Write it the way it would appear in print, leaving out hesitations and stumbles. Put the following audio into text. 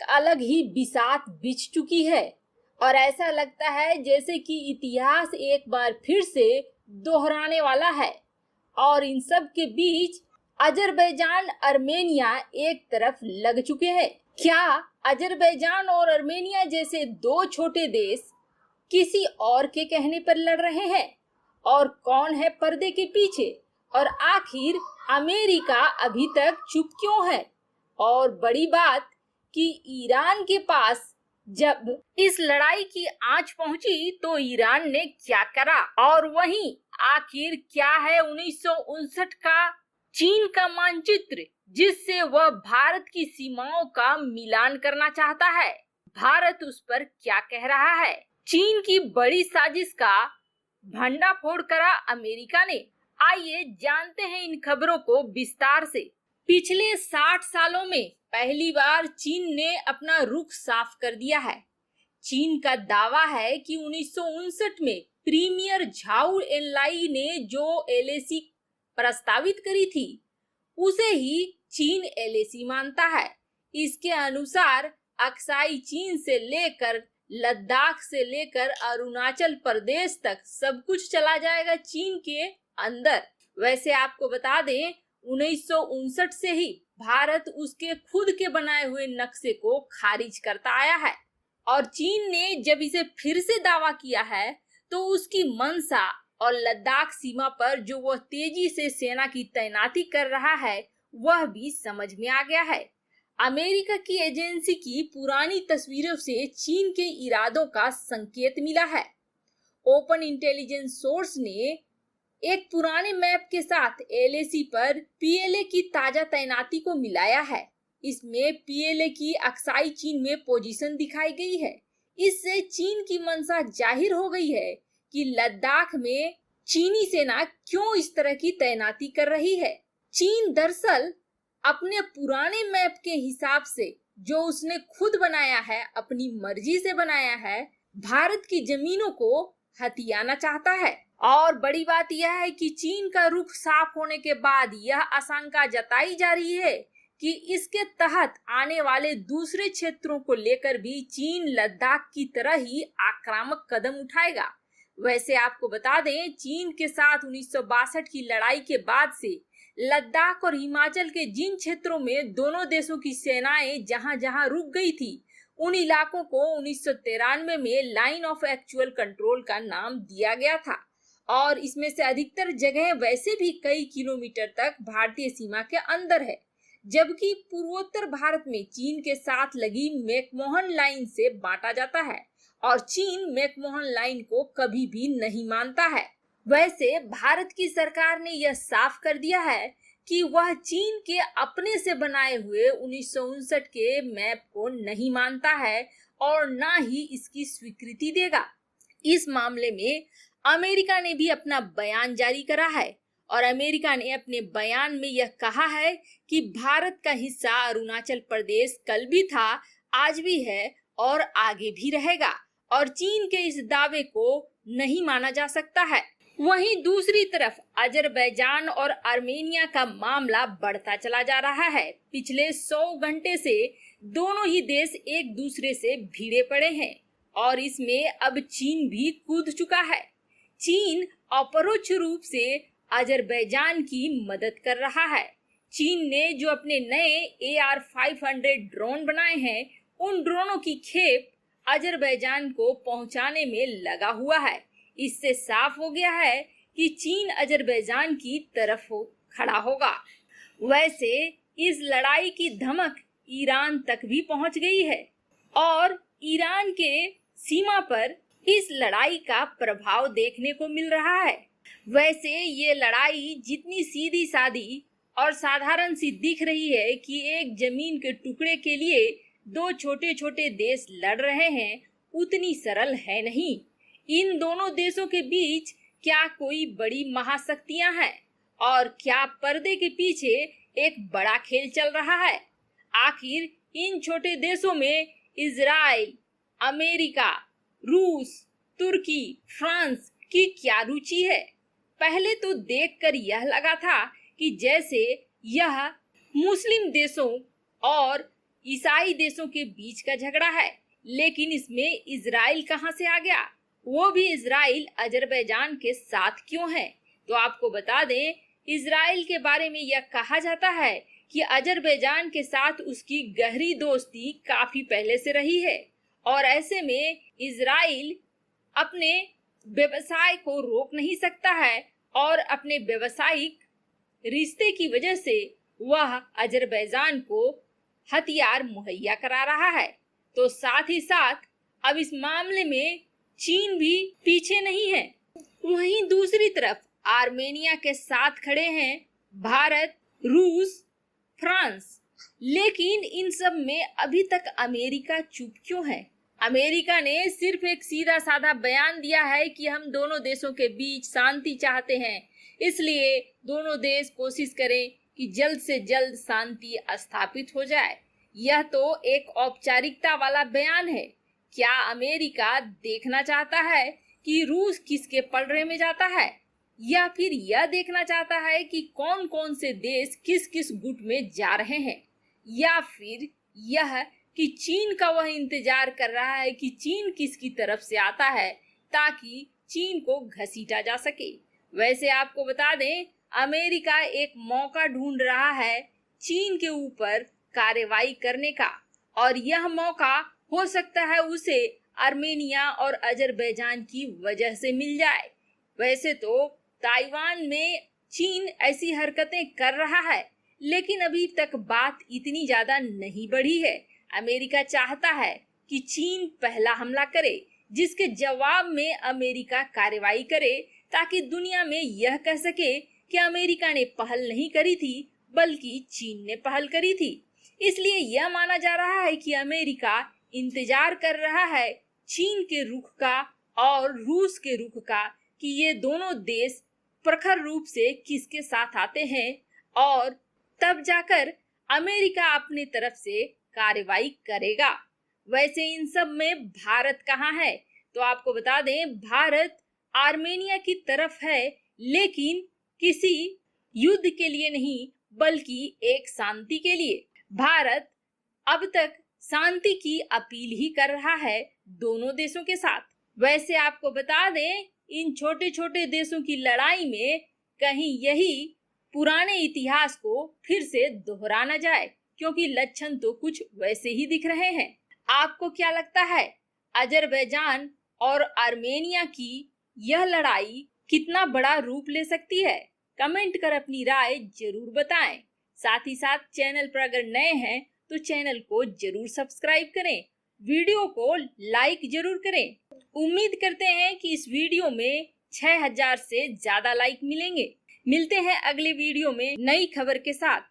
अलग ही बिसात बिछ चुकी है और ऐसा लगता है जैसे कि इतिहास एक बार फिर से दोहराने वाला है। और इन सब के बीच अजरबैजान अर्मेनिया एक तरफ लग चुके हैं। क्या अजरबैजान और अर्मेनिया जैसे दो छोटे देश किसी और के कहने पर लड़ रहे हैं? और कौन है पर्दे के पीछे? और आखिर अमेरिका अभी तक चुप क्यों है? और बड़ी बात कि ईरान के पास जब इस लड़ाई की आंच पहुंची तो ईरान ने क्या करा? और वहीं आखिर क्या है 1959 का चीन का मानचित्र जिससे वह भारत की सीमाओं का मिलान करना चाहता है? भारत उस पर क्या कह रहा है? चीन की बड़ी साजिश का भंडाफोड़ करा अमेरिका ने। आइए जानते हैं इन खबरों को विस्तार से। पिछले 60 सालों में पहली बार चीन ने अपना रुख साफ कर दिया है। चीन का दावा है कि 1959 में प्रीमियर झाऊ एनलाई ने जो एलएसी प्रस्तावित करी थी उसे ही चीन एलएसी मानता है। इसके अनुसार अक्साई चीन से लेकर लद्दाख से लेकर अरुणाचल प्रदेश तक सब कुछ चला जाएगा चीन के अंदर। वैसे आपको बता दें 1959 से ही भारत उसके खुद के बनाए हुए नक्शे को खारिज करता आया है और चीन ने जब इसे फिर से दावा किया है तो उसकी मंशा और लद्दाख सीमा पर जो वह तेजी से सेना की तैनाती कर रहा है वह भी समझ में आ गया है। अमेरिका की एजेंसी की पुरानी तस्वीरों से चीन के इरादों का संकेत मिला है। ओपन इंटेलिजेंस सोर्स ने एक पुराने मैप के साथ एलएसी पर पीएलए की ताजा तैनाती को मिलाया है। इसमें पीएलए की अक्साई चीन में पोजीशन दिखाई गई है। इससे चीन की मंशा जाहिर हो गई है कि लद्दाख में चीनी सेना क्यों इस तरह की तैनाती कर रही है। चीन दरअसल अपने पुराने मैप के हिसाब से जो उसने खुद बनाया है, अपनी मर्जी से बनाया है, भारत की जमीनों को हथियाना चाहता है। और बड़ी बात यह है कि चीन का रुख साफ होने के बाद यह आशंका जताई जा रही है कि इसके तहत आने वाले दूसरे क्षेत्रों को लेकर भी चीन लद्दाख की तरह ही आक्रामक कदम उठाएगा। वैसे आपको बता दें चीन के साथ 1962 की लड़ाई के बाद से लद्दाख और हिमाचल के जिन क्षेत्रों में दोनों देशों की सेनाएं जहां-जहां रुक गई थी उन इलाकों को 1993 में लाइन ऑफ एक्चुअल कंट्रोल का नाम दिया गया था और इसमें से अधिकतर जगह वैसे भी कई किलोमीटर तक भारतीय सीमा के अंदर है, जबकि पूर्वोत्तर भारत में चीन के साथ लगी मैकमोहन लाइन से बांटा जाता है और चीन मैकमोहन लाइन को कभी भी नहीं मानता है। वैसे भारत की सरकार ने यह साफ कर दिया है कि वह चीन के अपने से बनाए हुए 1959 के मैप को नहीं मानता है और ना ही इसकी स्वीकृति देगा। इस मामले में अमेरिका ने भी अपना बयान जारी करा है और अमेरिका ने अपने बयान में यह कहा है कि भारत का हिस्सा अरुणाचल प्रदेश कल भी था, आज भी है और आगे भी रहेगा और चीन के इस दावे को नहीं माना जा सकता है। वहीं दूसरी तरफ अजरबैजान और आर्मेनिया का मामला बढ़ता चला जा रहा है। पिछले 100 घंटे से दोनों ही देश एक दूसरे से भिड़े पड़े हैं और इसमें अब चीन भी कूद चुका है। चीन अपरोक्ष रूप से अजरबैजान की मदद कर रहा है। चीन ने जो अपने नए AR-500 ड्रोन बनाए हैं उन ड्रोनों की खेप अजरबैजान को पहुंचाने में लगा हुआ है। इससे साफ हो गया है कि चीन अजरबैजान की तरफ खड़ा होगा। वैसे इस लड़ाई की धमक ईरान तक भी पहुंच गई है और ईरान के सीमा पर इस लड़ाई का प्रभाव देखने को मिल रहा है। वैसे ये लड़ाई जितनी सीधी सादी और साधारण सी दिख रही है कि एक जमीन के टुकड़े के लिए दो छोटे छोटे देश लड़ रहे हैं, उतनी सरल है नहीं। इन दोनों देशों के बीच क्या कोई बड़ी महाशक्तियां हैं और क्या पर्दे के पीछे एक बड़ा खेल चल रहा है? आखिर इन छोटे देशों में इजराइल, अमेरिका, रूस, तुर्की, फ्रांस की क्या रुचि है? पहले तो देखकर यह लगा था कि जैसे यह मुस्लिम देशों और ईसाई देशों के बीच का झगड़ा है। लेकिन इसमें इजराइल कहां से आ गया? वो भी इजराइल अजरबैजान के साथ क्यों है? तो आपको बता दें, इजराइल के बारे में यह कहा जाता है कि अजरबैजान के साथ उसकी गहरी दोस्ती काफी पहले से रही है और ऐसे में इजराइल अपने व्यवसाय को रोक नहीं सकता है और अपने व्यवसायिक रिश्ते की वजह से वह अजरबैजान को हथियार मुहैया करा रहा है। तो साथ ही साथ अब इस मामले में चीन भी पीछे नहीं है। वहीं दूसरी तरफ आर्मेनिया के साथ खड़े हैं भारत, रूस, फ्रांस। लेकिन इन सब में अभी तक अमेरिका चुप क्यों है? अमेरिका ने सिर्फ एक सीधा साधा बयान दिया है कि हम दोनों देशों के बीच शांति चाहते हैं, इसलिए दोनों देश कोशिश करें कि जल्द से जल्द शांति स्थापित हो जाए। यह तो एक औपचारिकता वाला बयान है। क्या अमेरिका देखना चाहता है कि रूस किसके पलड़े में जाता है, या फिर यह देखना चाहता है कि कौन कौन से देश किस किस गुट में जा रहे हैं, या फिर यह कि चीन का वह इंतजार कर रहा है कि चीन किसकी तरफ से आता है ताकि चीन को घसीटा जा सके? वैसे आपको बता दें, अमेरिका एक मौका ढूंढ रहा है चीन के ऊपर कार्रवाई करने का, और यह मौका हो सकता है उसे आर्मेनिया और अजरबैजान की वजह से मिल जाए। वैसे तो ताइवान में चीन ऐसी हरकतें कर रहा है, लेकिन अभी तक बात इतनी ज्यादा नहीं बढ़ी है। अमेरिका चाहता है कि चीन पहला हमला करे, जिसके जवाब में अमेरिका कार्रवाई करे, ताकि दुनिया में यह कह सके कि अमेरिका ने पहल नहीं करी थी बल्कि चीन ने पहल करी थी। इसलिए यह माना जा रहा है कि अमेरिका इंतजार कर रहा है चीन के रुख का और रूस के रुख का कि ये दोनों देश प्रखर रूप से किसके साथ आते हैं, और तब जाकर अमेरिका अपनी तरफ से कार्रवाई करेगा। वैसे इन सब में भारत कहाँ है? तो आपको बता दें, भारत आर्मेनिया की तरफ है, लेकिन किसी युद्ध के लिए नहीं बल्कि एक शांति के लिए। भारत अब तक शांति की अपील ही कर रहा है दोनों देशों के साथ। वैसे आपको बता दें, इन छोटे छोटे देशों की लड़ाई में कहीं यही पुराने इतिहास को फिर से दोहरा न जाए, क्योंकि लक्षण तो कुछ वैसे ही दिख रहे हैं। आपको क्या लगता है, अजरबैजान और आर्मेनिया की यह लड़ाई कितना बड़ा रूप ले सकती है? कमेंट कर अपनी राय जरूर बताएं। साथ ही साथ चैनल पर अगर नए हैं तो चैनल को जरूर सब्सक्राइब करें, वीडियो को लाइक जरूर करें। उम्मीद करते हैं कि इस वीडियो में 6000 से ज्यादा लाइक मिलेंगे। मिलते हैं अगले वीडियो में नई खबर के साथ।